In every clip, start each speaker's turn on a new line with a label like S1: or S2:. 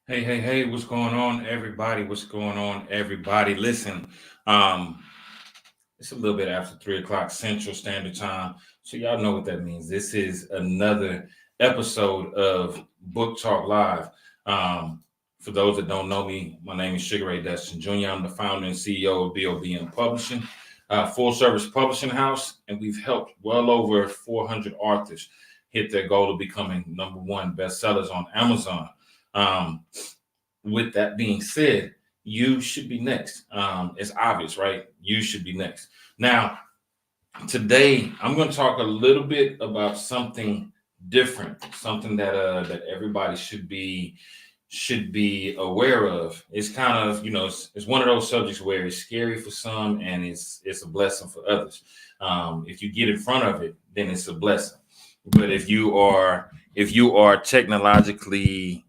S1: Hey, what's going on, everybody? What's going on, everybody? Listen, um, it's a little bit after 3 o'clock Central Standard Time. So y'all know what that means. This is another episode of Book Talk Live. For those that don't know me, my name is Ray Destin Jr. I'm the founder and CEO of BOBM Publishing, full service publishing house, and we've helped well over 400 authors hit their goal of becoming number one bestsellers on Amazon. Um, with that being said, you should be next. It's obvious, right? You should be next. Now, today I'm going to talk a little bit about something different, something that everybody should be aware of. It's kind of, it's one of those subjects where it's scary for some and it's a blessing for others. If you get in front of it, then it's a blessing. But if you are technologically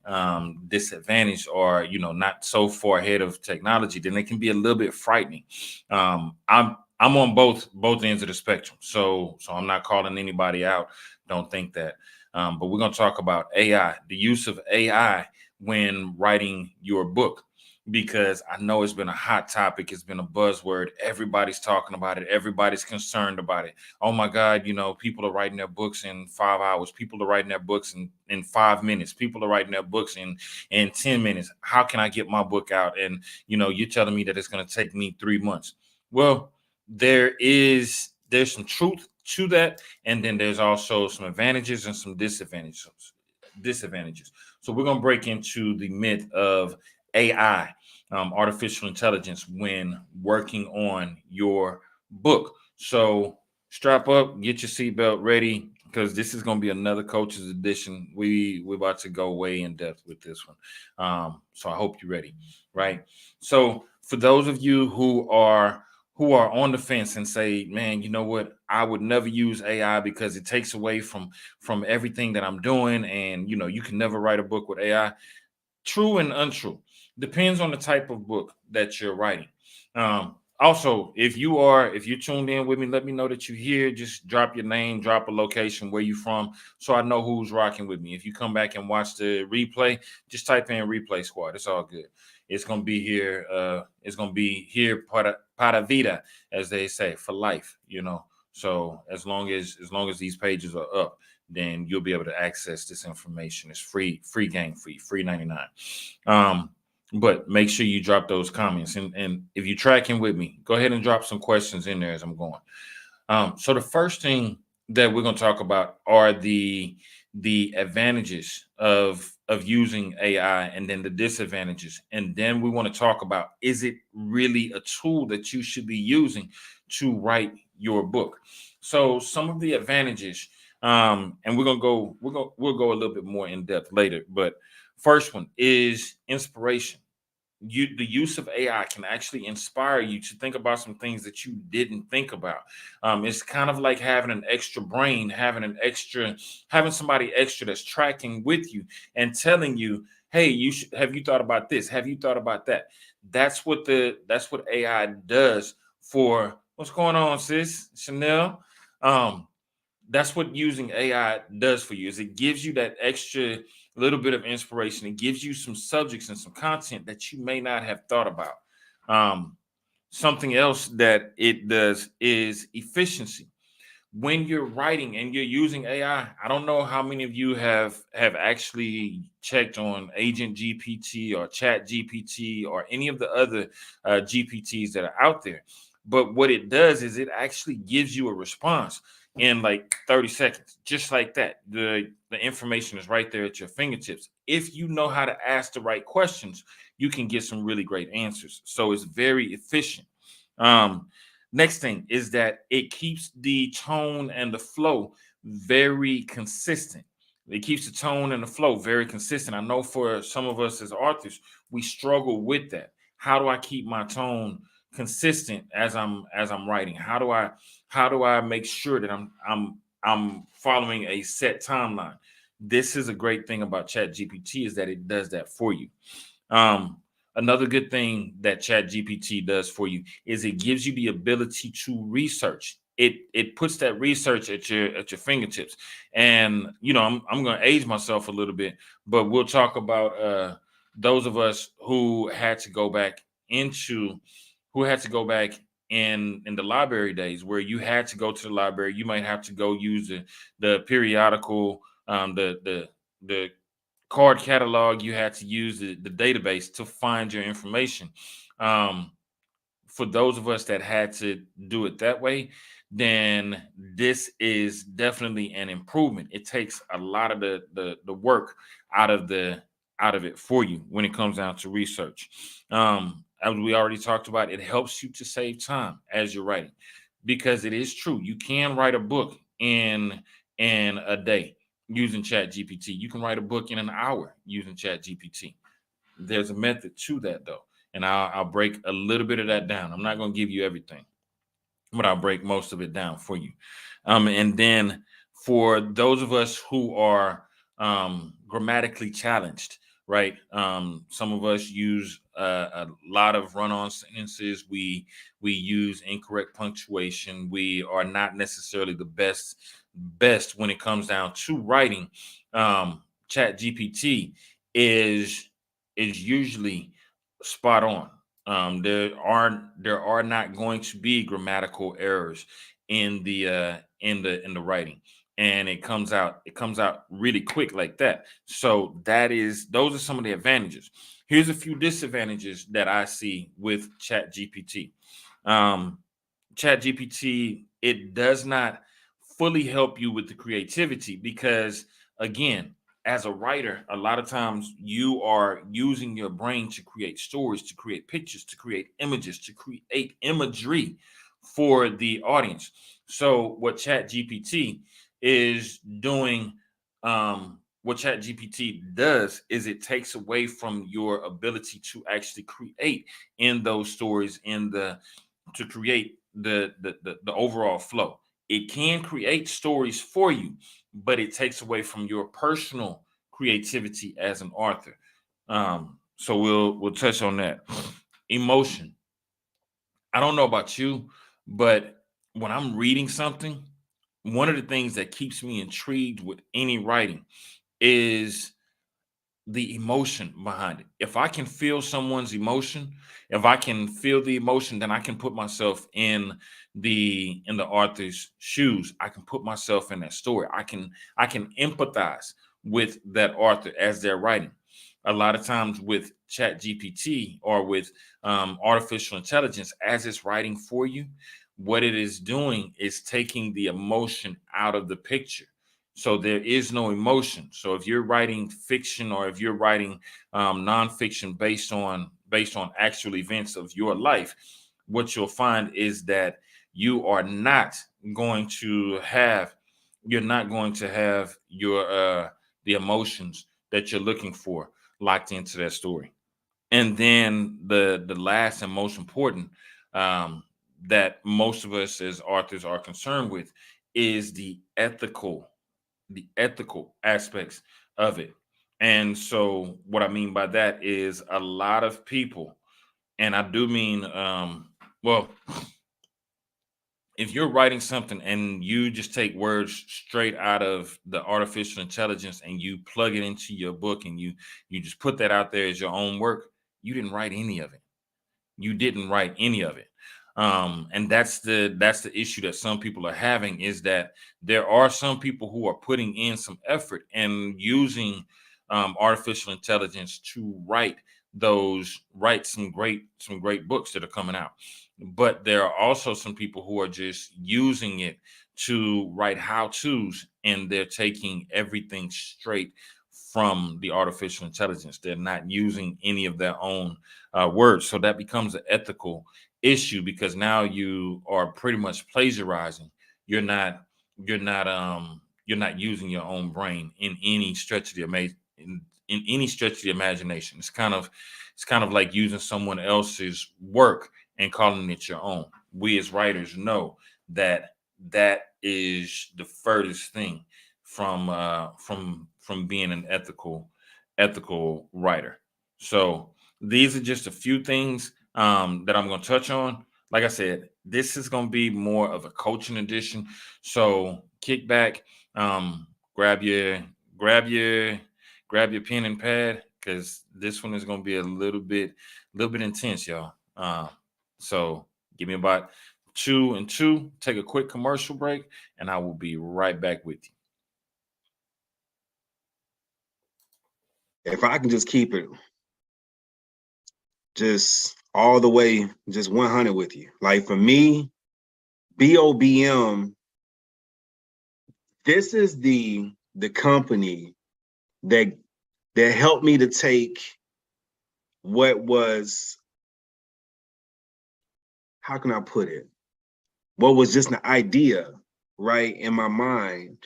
S1: disadvantaged, or not so far ahead of technology, then it can be a little bit frightening. I'm on both ends of the spectrum, so I'm not calling anybody out. Don't think that. But we're gonna talk about AI, the use of AI when writing your book, because I know it's been a hot topic. It's been a buzzword. Everybody's talking about it. Everybody's concerned about it. Oh my God, people are writing their books in 5 hours. People are writing their books in 5 minutes. People are writing their books in 10 minutes. How can I get my book out? And you're telling me that it's going to take me 3 months. Well, there's some truth to that. And then there's also some advantages and some disadvantages. So we're going to break into the myth of AI, artificial intelligence, when working on your book. So strap up, get your seatbelt ready, because this is going to be another coach's edition. We're about to go way in depth with this one. So I hope you're ready, right? So for those of you who are on the fence and say, man, you know what, I would never use AI because it takes away from everything that I'm doing, and you can never write a book with AI. True and untrue. Depends on the type of book that you're writing. Also, if you tuned in with me, let me know that you're here. Just drop your name, drop a location, where you from, so I know who's rocking with me. If you come back and watch the replay, just type in replay squad. It's all good. It's gonna be here. It's gonna be here para vida, as they say, for life. So as long as these pages are up, then you'll be able to access this information. It's free game for you, free 99. But make sure you drop those comments. And if you're tracking with me, go ahead and drop some questions in there as I'm going. So the first thing that we're going to talk about are the advantages of using AI, and then the disadvantages. And then we want to talk about, is it really a tool that you should be using to write your book? So some of the advantages, and we'll go a little bit more in depth later. But first one is inspiration. The use of AI can actually inspire you to think about some things that you didn't think about. It's kind of like having an extra brain, having somebody extra that's tracking with you and telling you, hey, have you thought about this? Have you thought about that? That's what AI does for what's going on, sis Chanel. Um, that's what using AI does for you, is it gives you that extra little bit of inspiration. It gives you some subjects and some content that you may not have thought about. Um, Something else that it does is efficiency. When you're writing and you're using AI, I don't know how many of you have actually checked on Agent GPT or Chat GPT or any of the other GPTs that are out there. But what it does is it actually gives you a response in like 30 seconds, just like that. The information is right there at your fingertips. If you know how to ask the right questions, you can get some really great answers. So it's very efficient. Um, Next thing is that it keeps the tone and the flow very consistent. It keeps the tone and the flow very consistent. I know for some of us as authors, we struggle with that. How do I keep my tone consistent as I'm writing? How do I make sure that I'm following a set timeline? This is a great thing about Chat GPT, is that it does that for you. Another good thing that Chat GPT does for you is it gives you the ability to research. It puts that research at your fingertips. And I'm going to age myself a little bit, but we'll talk about those of us who had to go back into who had to go back in the library days where you had to go to the library, you might have to go use the periodical, the card catalog, you had to use the database to find your information. Um, for those of us that had to do it that way, then this is definitely an improvement. It takes a lot of the work out of the out of it for you when it comes down to research. As we already talked about, it helps you to save time as you're writing, because it is true. You can write a book in a day using Chat GPT. You can write a book in an hour using Chat GPT. There's a method to that though, and I'll break a little bit of that down. I'm not going to give you everything, but I'll break most of it down for you. And then for those of us who are grammatically challenged, right? Some of us use a lot of run-on sentences. We use incorrect punctuation. We are not necessarily the best when it comes down to writing. Chat GPT is usually spot on. There are not going to be grammatical errors in the writing, and it comes out really quick like that. So those are some of the advantages. Here's a few disadvantages that I see with Chat GPT. Um, Chat GPT, it does not fully help you with the creativity because, again, as a writer, a lot of times you are using your brain to create stories, to create pictures, to create images, to create imagery for the audience. So what Chat GPT is doing, what Chat GPT does is it takes away from your ability to actually create in those stories, to create the overall flow. It can create stories for you, but it takes away from your personal creativity as an author. So we'll touch on that. Emotion. I don't know about you, but when I'm reading something, one of the things that keeps me intrigued with any writing is the emotion behind it. If I can feel someone's emotion, if I can feel the emotion, then I can put myself in the author's shoes. I can put myself in that story. I can empathize with that author as they're writing. A lot of times with Chat GPT or with artificial intelligence, as it's writing for you, what it is doing is taking the emotion out of the picture. So there is no emotion. So if you're writing fiction or if you're writing nonfiction based on actual events of your life, what you'll find is that you are not going to have you're not going to have the emotions that you're looking for locked into that story. And then the last and most important, um, that most of us as authors are concerned with is the ethical aspects of it. And so what I mean by that is a lot of people, and I do mean, well, if you're writing something and you just take words straight out of the artificial intelligence and you plug it into your book and you just put that out there as your own work, you didn't write any of it. You didn't write any of it. And that's the issue that some people are having, is that there are some people who are putting in some effort and using artificial intelligence to write some great books that are coming out. But there are also some people who are just using it to write how to's, and they're taking everything straight from the artificial intelligence. They're not using any of their own words. So that becomes an ethical issue, because now you are pretty much plagiarizing. You're not you're not using your own brain in any stretch of in any stretch of the imagination. It's kind of like using someone else's work and calling it your own. We as writers know that that is the furthest thing from being an ethical writer. So these are just a few things that I'm going to touch on. Like I said, this is going to be more of a coaching edition. So kick back, grab your grab your grab your pen and pad, because this one is going to be a little bit intense, y'all. So give me about 2 and 2. Take a quick commercial break, and I will be right back with you.
S2: If I can just keep it just all the way, just 100 with you. Like for me, BOBM, this is the company that helped me to take what was, how can I put it? What was just an idea, right, in my mind.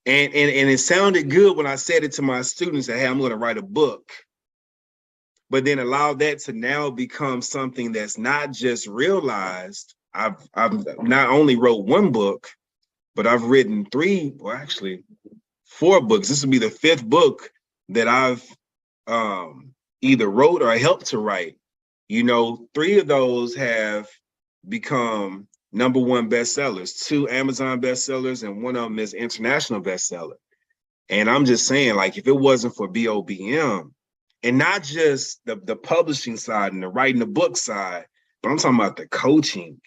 S2: And it sounded good when I said it to my students that, hey, I'm going to write a book. But then allow that to now become something that's not just realized. I've not only wrote one book, but I've written 3, or actually 4 books. This will be the 5th book that I've either wrote or helped to write. 3 of those have become #1 bestsellers, 2 Amazon bestsellers, and 1 of them is international bestseller. And I'm just saying, like, if it wasn't for BOBM, and not just the publishing side and the writing the book side, but I'm talking about the coaching,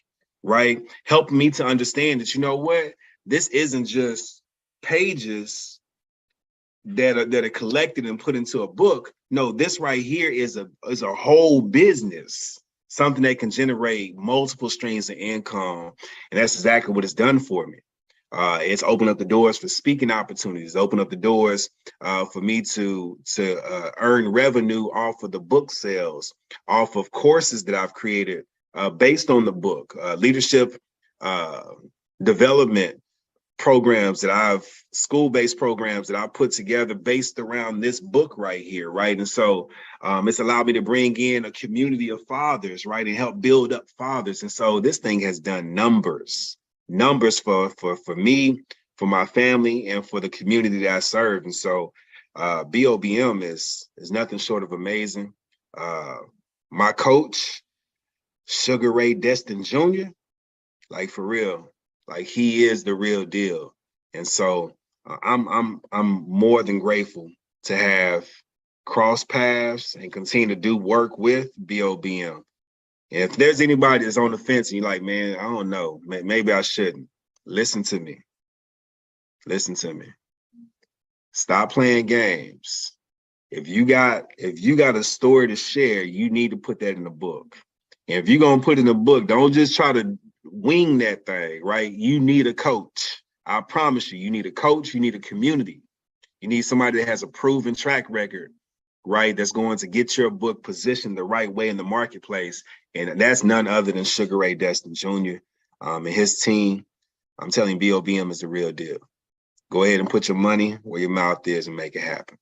S2: right? Helping me to understand that, you know what, this isn't just pages that are collected and put into a book. No, this right here is a whole business, something that can generate multiple streams of income. And that's exactly what it's done for me. It's opened up the doors for speaking opportunities, opened up the doors for me to earn revenue off of the book sales, off of courses that I've created based on the book, leadership development programs school-based programs that I put together based around this book right here, right? And so it's allowed me to bring in a community of fathers, right, and help build up fathers. And so this thing has done numbers for me, for my family, and for the community that I serve. And so BOBM is nothing short of amazing. My coach, Sugar Ray Destin Jr., like for real, like he is the real deal. And so I'm more than grateful to have crossed paths and continue to do work with BOBM. And if there's anybody that's on the fence and you're like, man, I don't know, maybe I shouldn't, listen to me. Listen to me. Stop playing games. If you got a story to share, you need to put that in the book. And if you're gonna put it in the book, don't just try to wing that thing, right? You need a coach. I promise you, you need a coach, you need a community. You need somebody that has a proven track record, right? That's going to get your book positioned the right way in the marketplace. And that's none other than Sugar Ray Destin Jr. And his team. I'm telling you, BOBM is the real deal. Go ahead and put your money where your mouth is and make it happen.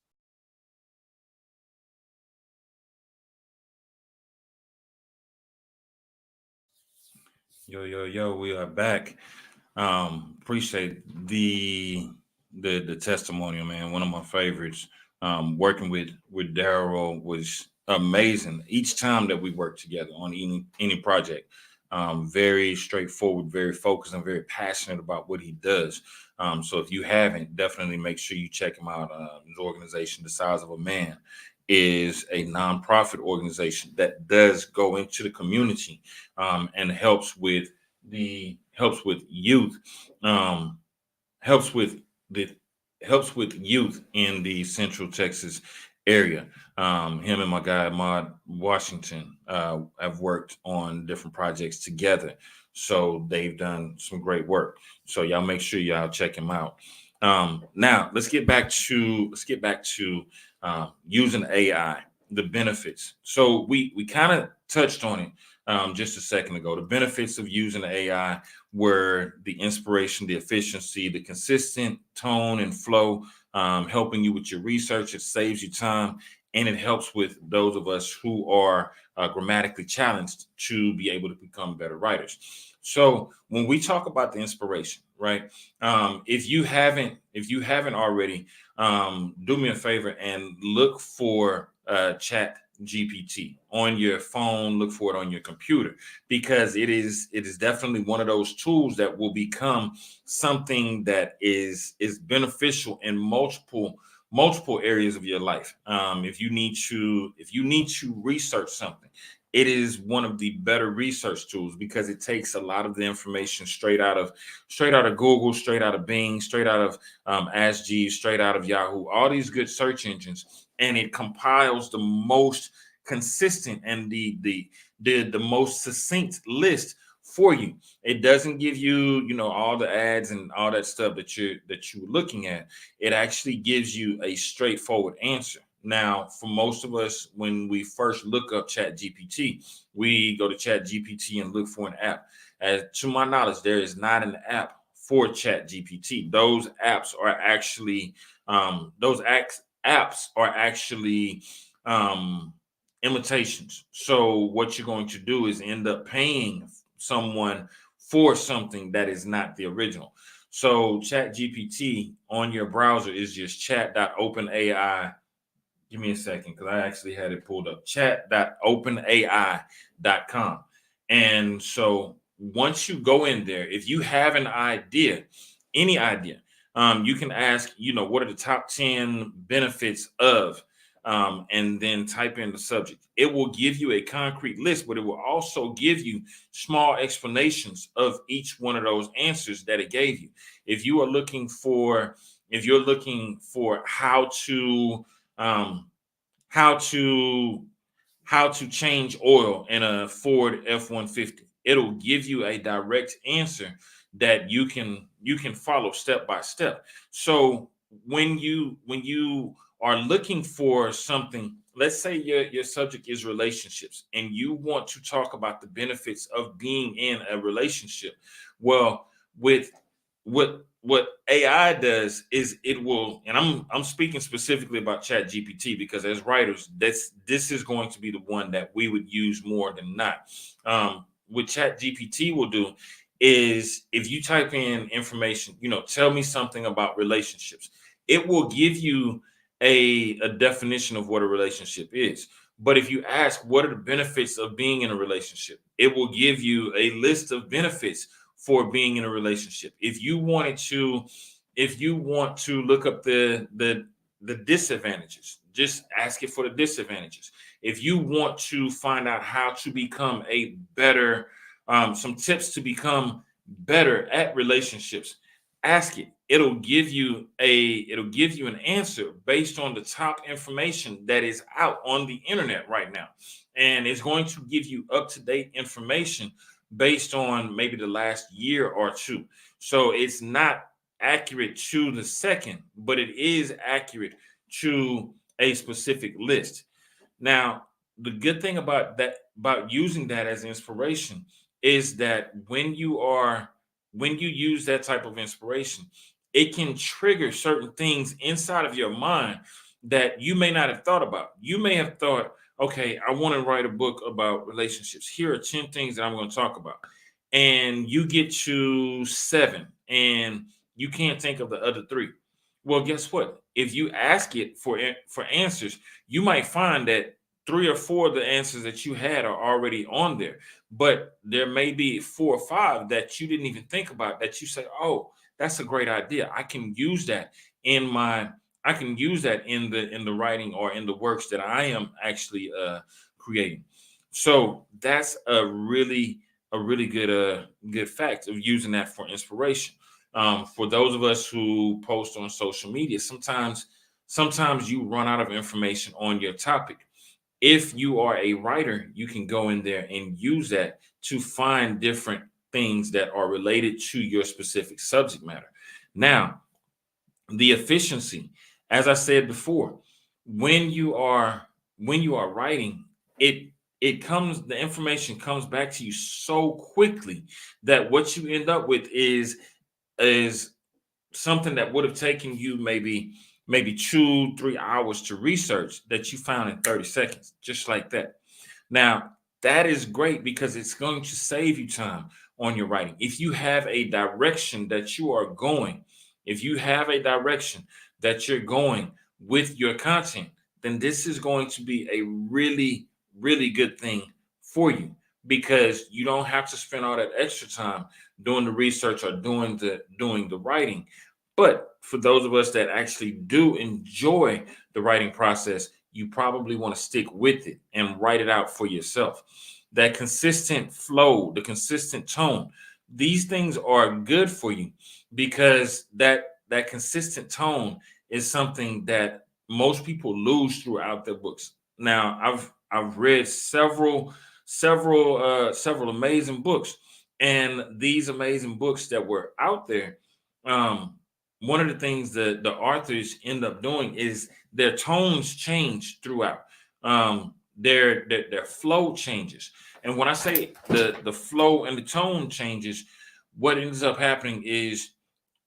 S1: Yo, we are back. Appreciate the testimonial, man. One of my favorites. Working with Daryl was amazing. Each time that we work together on any project, very straightforward, very focused, and very passionate about what he does. So if you haven't, definitely make sure you check him out. His organization, The Size of a Man, is a nonprofit organization that does go into the community and helps with youth, helps with youth in the Central Texas area. Him and my guy Ahmad Washington have worked on different projects together, so they've done some great work. So y'all make sure y'all check him out. Now let's get back to using AI, the benefits. So we kind of touched on it just a second ago. The benefits of using the AI were the inspiration, the efficiency, the consistent tone and flow, helping you with your research. It saves you time, and it helps with those of us who are grammatically challenged to be able to become better writers. So when we talk about the inspiration, right? If you haven't already, do me a favor and look for Chat GPT on your phone. Look for it on your computer, because it is definitely one of those tools that will become something that is beneficial in multiple multiple areas of your life. If you need to research something, it is one of the better research tools because it takes a lot of the information straight out of Google, straight out of Bing, straight out of Ask Jeeves, straight out of Yahoo, all these good search engines, and it compiles the most consistent and the most succinct list for you. It doesn't give you, all the ads and all that stuff that you're looking at. It actually gives you a straightforward answer. Now, for most of us, when we first look up Chat GPT, we go to Chat GPT and look for an app. As to my knowledge, there is not an app for Chat GPT. Those apps are actually imitations. So what you're going to do is end up paying someone for something that is not the original. So Chat GPT on your browser is just chat.openai. Give me a second because I actually had it pulled up. Chat.openai.com. And so once you go in there, if you have an idea, any idea, you can ask, what are the top 10 benefits of, and then type in the subject. It will give you a concrete list, but it will also give you small explanations of each one of those answers that it gave you. If you're looking for how to change oil in a Ford F-150, it'll give you a direct answer that you can follow step by step. So when you are looking for something, let's say your subject is relationships and you want to talk about the benefits of being in a relationship. Well, with what AI does is it will, and I'm speaking specifically about Chat GPT because as writers, this is going to be the one that we would use more than not. What Chat GPT will do is if you type in information, tell me something about relationships, it will give you a definition of what a relationship is. But if you ask what are the benefits of being in a relationship, it will give you a list of benefits for being in a relationship. If you want to look up the disadvantages, just ask it for the disadvantages. If you want to find out how to become a better, some tips to become better at relationships, ask it. It'll give you an answer based on the top information that is out on the internet right now. And it's going to give you up-to-date information based on maybe the last year or two. So it's not accurate to the second, but it is accurate to a specific list. Now, the good thing about using that as inspiration is that when you use that type of inspiration, it can trigger certain things inside of your mind that you may not have thought about. You may have thought, okay, I want to write a book about relationships. Here are 10 things that I'm going to talk about. And you get to 7 and you can't think of the other 3. Well, guess what? If you ask it for answers, you might find that 3 or 4 of the answers that you had are already on there. But there may be 4 or 5 that you didn't even think about that you say, oh, that's a great idea. I can use that in the writing or in the works that I am actually creating. So that's a really good fact of using that for inspiration. For those of us who post on social media, sometimes you run out of information on your topic. If you are a writer, you can go in there and use that to find different things that are related to your specific subject matter. Now, the efficiency, as I said before, when you are writing, the information comes back to you so quickly that what you end up with is something that would have taken you maybe 2-3 hours to research that you found in 30 seconds, just like that. Now, that is great because it's going to save you time on your writing. If you have a direction that you are going, with your content, then this is going to be a really, really good thing for you because you don't have to spend all that extra time doing the research or doing the writing. But for those of us that actually do enjoy the writing process, you probably want to stick with it and write it out for yourself. That consistent flow, the consistent tone, these things are good for you because that consistent tone is something that most people lose throughout their books. Now, I've read several amazing books, and these amazing books that were out there, um, one of the things that the authors end up doing is their tones change throughout. Their flow changes, and when I say the flow and the tone changes, what ends up happening is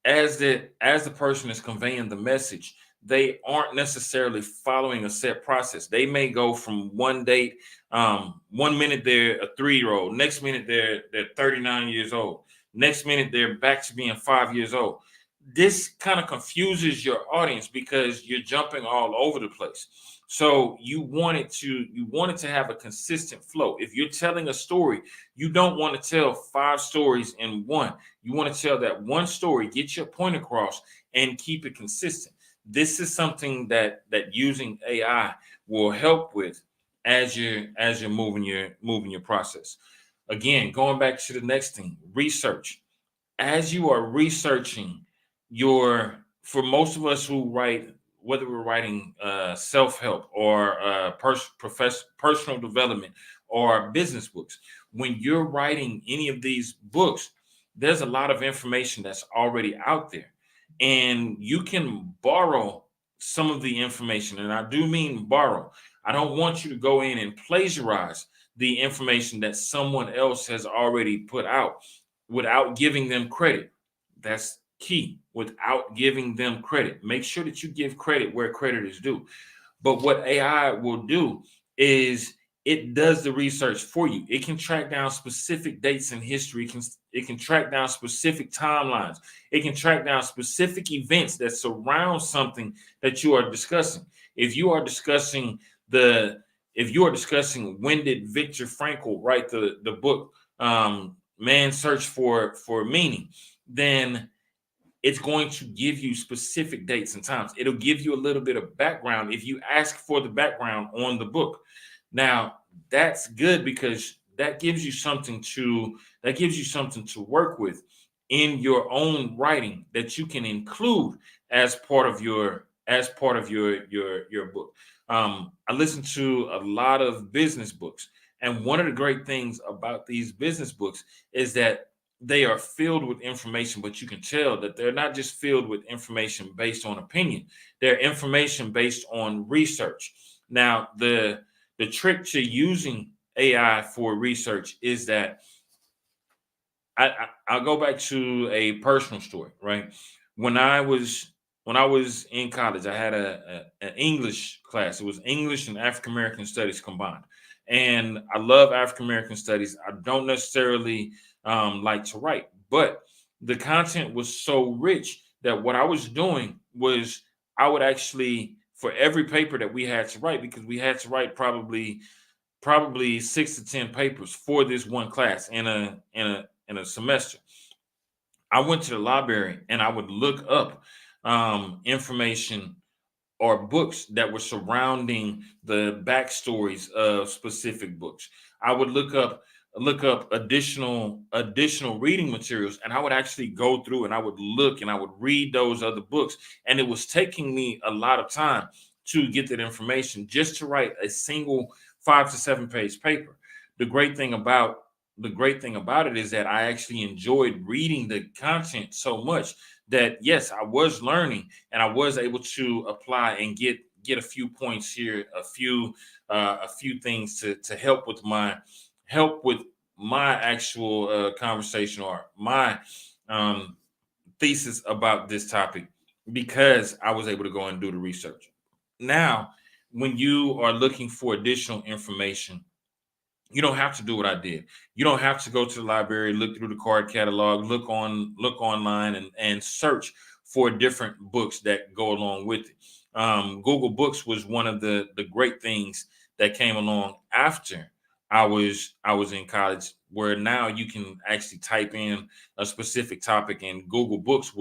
S1: as the person is conveying the message, they aren't necessarily following a set process. They may go from one date, 1 minute they're a 3-year-old, next minute they're 39 years old, next minute they're back to being 5 years old. This kind of confuses your audience because you're jumping all over the place. So you want it to have a consistent flow. If you're telling a story, you don't want to tell 5 stories in one. You want to tell that one story, get your point across, and keep it consistent. This is something that using AI will help with as you're moving your process. Again, going back to the next thing, research. As you are researching for most of us who write, whether we're writing self-help or personal development or business books, when you're writing any of these books, there's a lot of information that's already out there, and you can borrow some of the information. And I do mean borrow. I don't want you to go in and plagiarize the information that someone else has already put out without giving them credit. That's key. Without giving them credit, make sure that you give credit where credit is due. But what AI will do is it does the research for you. It can track down specific dates in history. It can track down specific timelines. It can track down specific events that surround something that you are discussing. If you are discussing the if you are discussing when did Viktor Frankl write the book, Man's Search for Meaning, then it's going to give you specific dates and times. It'll give you a little bit of background if you ask for the background on the book. Now, that's good because that gives you something to work with in your own writing that you can include as part of your book. I listen to a lot of business books, and one of the great things about these business books is that they are filled with information, but you can tell that they're not just filled with information based on opinion. They're information based on research. Now, the trick to using AI for research is that I'll go back to a personal story, right? When I was when I was in college, I had an English class. It was English and African American studies combined, and I love African American studies. I don't necessarily like to write, but the content was so rich that what I was doing was I would actually, for every paper that we had to write, because we had to write probably 6 to 10 papers for this one class in a semester. I went to the library and I would look up information or books that were surrounding the backstories of specific books. I would look up additional reading materials, and I would actually go through and I would look and I would read those other books. And it was taking me a lot of time to get that information just to write a single 5 to 7 page paper. The great thing about the great thing about it is that I actually enjoyed reading the content so much that yes, I was learning and I was able to apply and get a few points here, a few things to help with my actual conversation or my um, thesis about this topic because I was able to go and do the research. Now, when you are looking for additional information, you don't have to do what I did. You don't have to go to the library, look through the card catalog, look online, and search for different books that go along with it. Google Books was one of the great things that came along after I was in college, where now you can actually type in a specific topic, and Google Books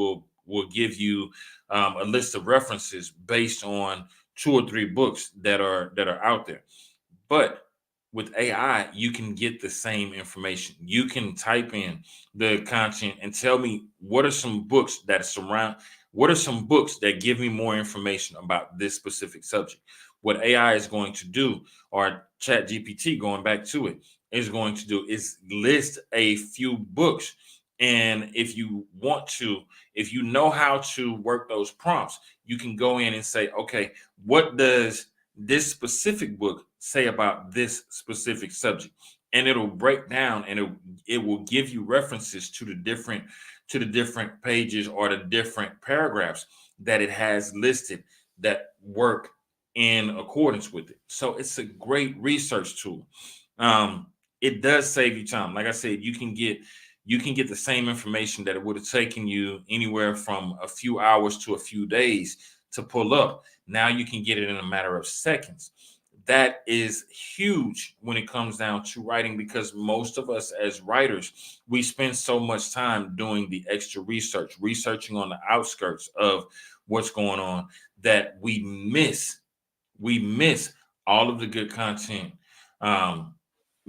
S1: will give you a list of references based on 2 or 3 books that are out there. But with AI, you can get the same information. You can type in the content and tell me what are some books that surround, what are some books that give me more information about this specific subject. What AI is going to do, or Chat GPT, going back to it, is going to do is list a few books. And if you want to, if you know how to work those prompts, you can go in and say, okay, what does this specific book say about this specific subject? And it'll break down, and it will give you references to the different pages or the different paragraphs that it has listed that work in accordance with it. So it's a great research tool. It does save you time. Like I said, you can get the same information that it would have taken you anywhere from a few hours to a few days to pull up. Now you can get it in a matter of seconds. That is huge when it comes down to writing, because most of us as writers, we spend so much time doing the extra research, researching on the outskirts of what's going on, that we miss all of the good content, um,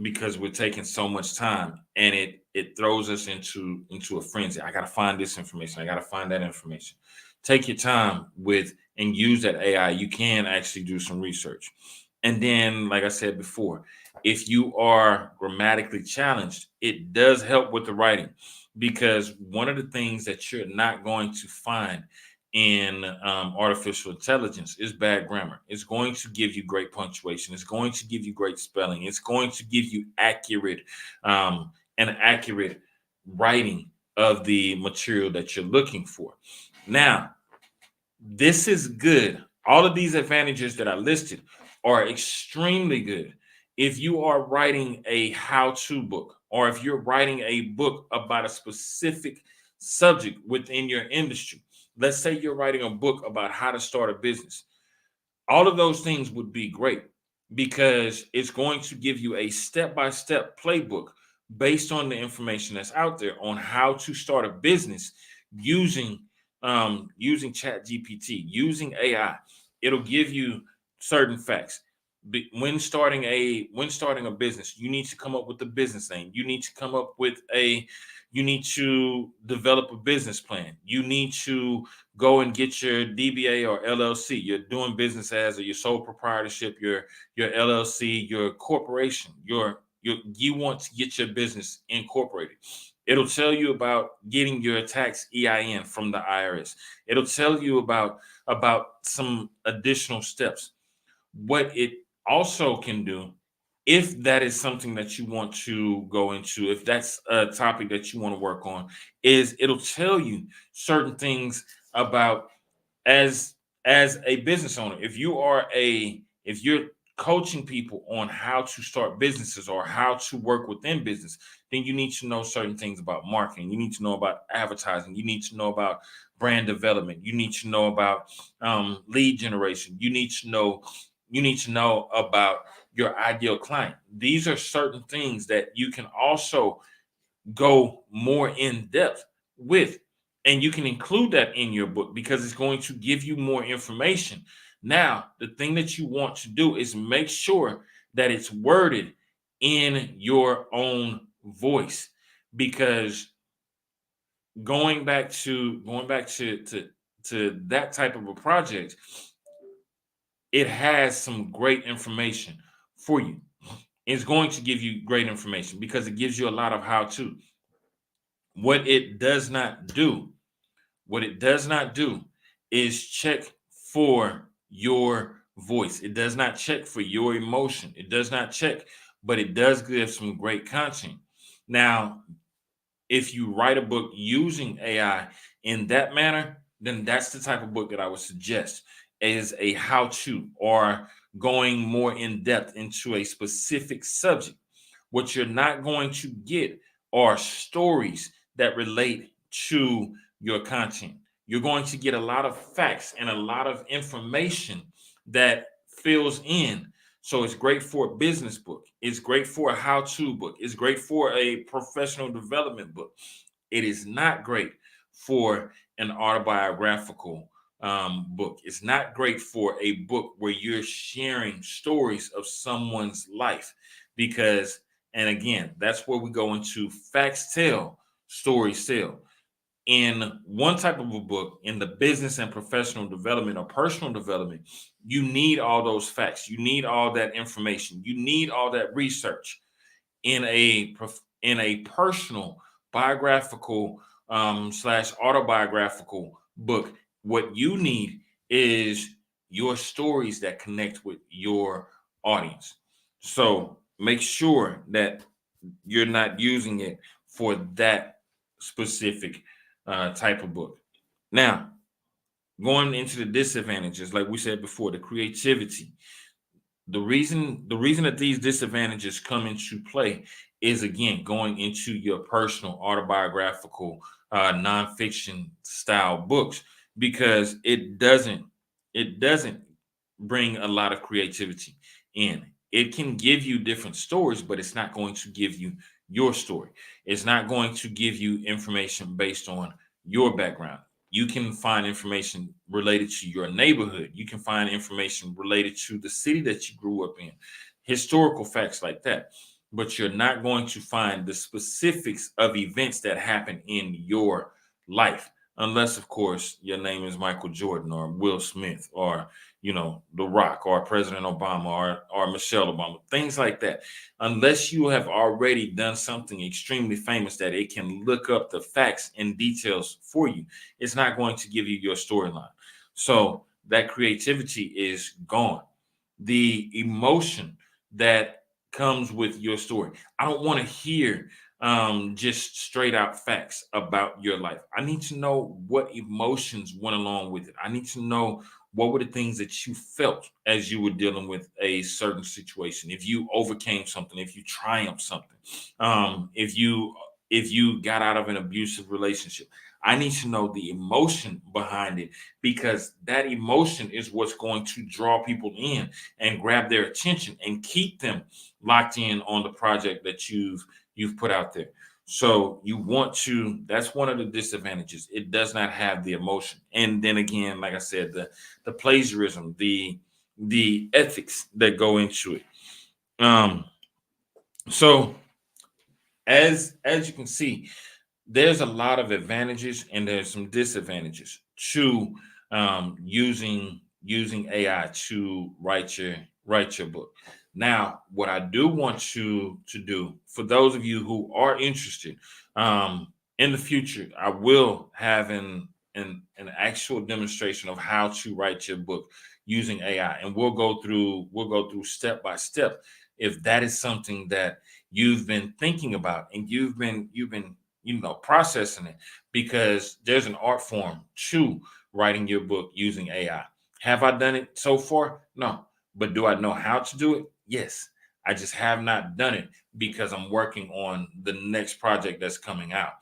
S1: because we're taking so much time, and it throws us into a frenzy. I got to find this information. I got to find that information. Take your time with and use that AI. You can actually do some research. And then, like I said before, if you are grammatically challenged, it does help with the writing, because one of the things that you're not going to find in artificial intelligence is bad grammar. It's going to give you great punctuation. It's going to give you great spelling. It's going to give you accurate writing of the material that you're looking for. Now, this is good. All of these advantages that I listed are extremely good if you are writing a how-to book, or if you're writing a book about a specific subject within your industry. Let's say you're writing a book about how to start a business. All of those things would be great, because it's going to give you a step-by-step playbook based on the information that's out there on how to start a business using using Chat GPT, using AI. It'll give you certain facts. When starting a business, you need to come up with a business name. You need to develop a business plan. You need to go and get your DBA or LLC. You're doing business as, or your sole proprietorship, your LLC, your corporation. You want to get your business incorporated. It'll tell you about getting your tax EIN from the IRS. It'll tell you about some additional steps. What it also can do, if that is something that you want to go into, if that's a topic that you want to work on, is it'll tell you certain things about, as a business owner. If you're coaching people on how to start businesses or how to work within business, then you need to know certain things about marketing. You need to know about advertising. You need to know about brand development. You need to know about lead generation. You need to know about your ideal client. These are certain things that you can also go more in depth with. And you can include that in your book, because it's going to give you more information. Now, the thing that you want to do is make sure that it's worded in your own voice, because going back to that type of a project, it has some great information for you. It's going to give you great information because it gives you a lot of how to. What it does not do, what it does not do is check for your voice. It does not check for your emotion. It does not check, but it does give some great content. Now, if you write a book using AI in that manner, then that's the type of book that I would suggest, is a how-to, or going more in depth into a specific subject. What you're not going to get are stories that relate to your content. You're going to get a lot of facts and a lot of information that fills in. So it's great for a business book. It's great for a how-to book. It's great for a professional development book. It is not great for an autobiographical book. It's not great for a book where you're sharing stories of someone's life because, and again, that's where we go into facts tell, stories sell. In one type of a book, in the business and professional development or personal development, you need all those facts. You need all that information. You need all that research. In a personal biographical slash autobiographical book, what you need is your stories that connect with your audience. So make sure that you're not using it for that specific type of book. Now, going into the disadvantages, like we said before, the creativity. The reason that these disadvantages come into play is again going into your personal autobiographical nonfiction style books because it doesn't bring a lot of creativity in. It can give you different stories, but it's not going to give you your story. It's not going to give you information based on your background. You can find information related to your neighborhood. You can find information related to the city that you grew up in, historical facts like that. But you're not going to find the specifics of events that happen in your life, unless, of course, your name is Michael Jordan or Will Smith or The Rock or President Obama or Michelle Obama, things like that. Unless you have already done something extremely famous that it can look up the facts and details for you, it's not going to give you your storyline. So that creativity is gone. The emotion that comes with your story. I don't want to hear just straight out facts about your life. I need to know what emotions went along with it. I need to know what were the things that you felt as you were dealing with a certain situation. If you overcame something, if you triumphed something, if you got out of an abusive relationship. I need to know the emotion behind it because that emotion is what's going to draw people in and grab their attention and keep them locked in on the project that you've put out there. So you want to, that's one of the disadvantages. It does not have the emotion. And then again, like I said, the plagiarism, the ethics that go into it. Um, so as you can see, there's a lot of advantages and there's some disadvantages to using AI to write your book. Now, what I do want to do for those of you who are interested, in the future, I will have an actual demonstration of how to write your book using AI, and we'll go through step by step if that is something that you've been thinking about and you've been processing it because there's an art form to writing your book using AI. Have I done it so far? No. But do I know how to do it? Yes. I just have not done it because I'm working on the next project that's coming out.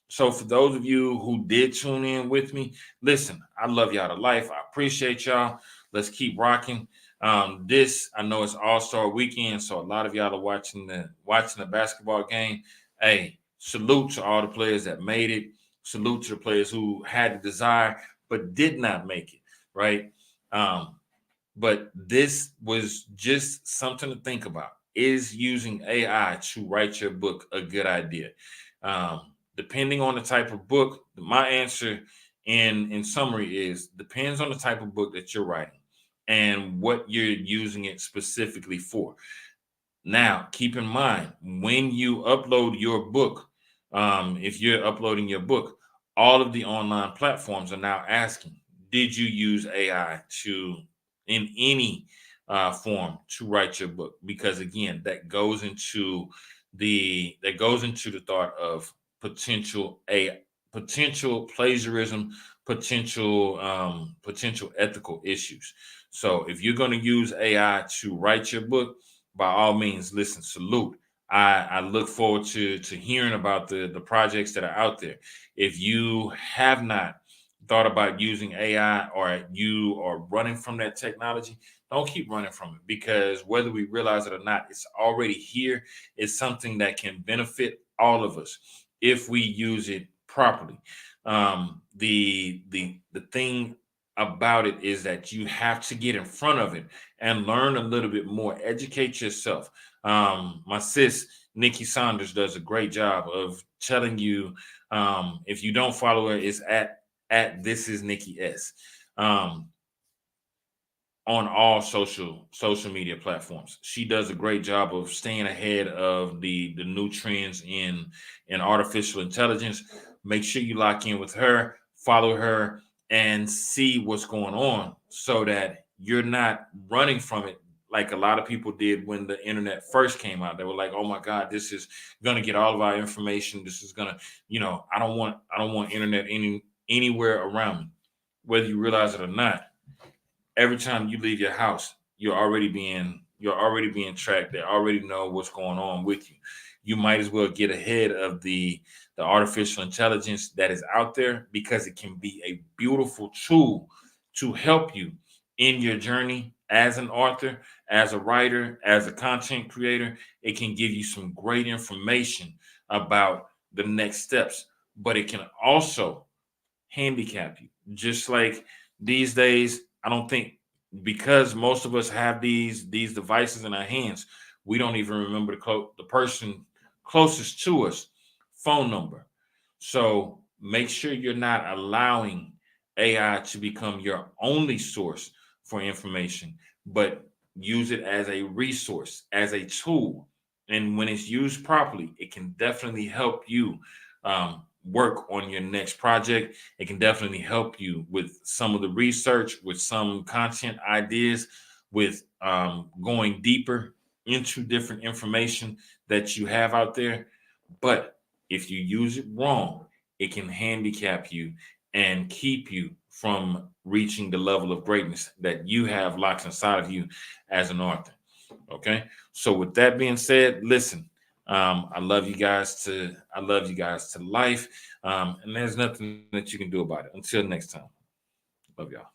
S1: So for those of you who did tune in with me, listen, I love y'all to life. I appreciate y'all. Let's keep rocking. This I know it's All-Star weekend, so a lot of y'all are watching the basketball game. Hey, salute to all the players that made it. Salute to the players who had the desire but did not make it. Right. But this was just something to think about. Is using AI to write your book a good idea? Depending on the type of book, my answer in summary is depends on the type of book that you're writing and what you're using it specifically for. Now, keep in mind when you upload your book, if you're uploading your book, all of the online platforms are now asking, did you use AI in any form to write your book? Because again, that goes into the thought of potential plagiarism, potential ethical issues. So if you're going to use AI to write your book, by all means, listen, salute. I look forward to hearing about the projects that are out there. If you have not thought about using AI or you are running from that technology, don't keep running from it because whether we realize it or not, it's already here. It's something that can benefit all of us if we use it properly. The thing about it is that you have to get in front of it and learn a little bit more, educate yourself. My sis Nikki Saunders does a great job of telling you, if you don't follow her, it's at this is Nikki S. On all social media platforms. She does a great job of staying ahead of the new trends in artificial intelligence. Make sure you lock in with her, follow her, and see what's going on so that you're not running from it like a lot of people did when the internet first came out. They were like, "Oh my God, this is gonna get all of our information. This is gonna, I don't want internet anywhere around me." Whether you realize it or not, every time you leave your house, you're already being tracked. They already know what's going on with you. You might as well get ahead of the artificial intelligence that is out there, because it can be a beautiful tool to help you in your journey as an author, as a writer, as a content creator. It can give you some great information about the next steps, but it can also handicap you. Just like these days, I don't think, because most of us have these devices in our hands, we don't even remember the person closest to us phone number. So make sure you're not allowing AI to become your only source for information, but use it as a resource, as a tool. And when it's used properly, it can definitely help you work on your next project. It can definitely help you with some of the research, with some content ideas, with going deeper into different information that you have out there. But if you use it wrong, it can handicap you and keep you from reaching the level of greatness that you have locked inside of you as an author. Okay. So with that being said, listen, I love you guys to life. And there's nothing that you can do about it. Until next time. Love y'all.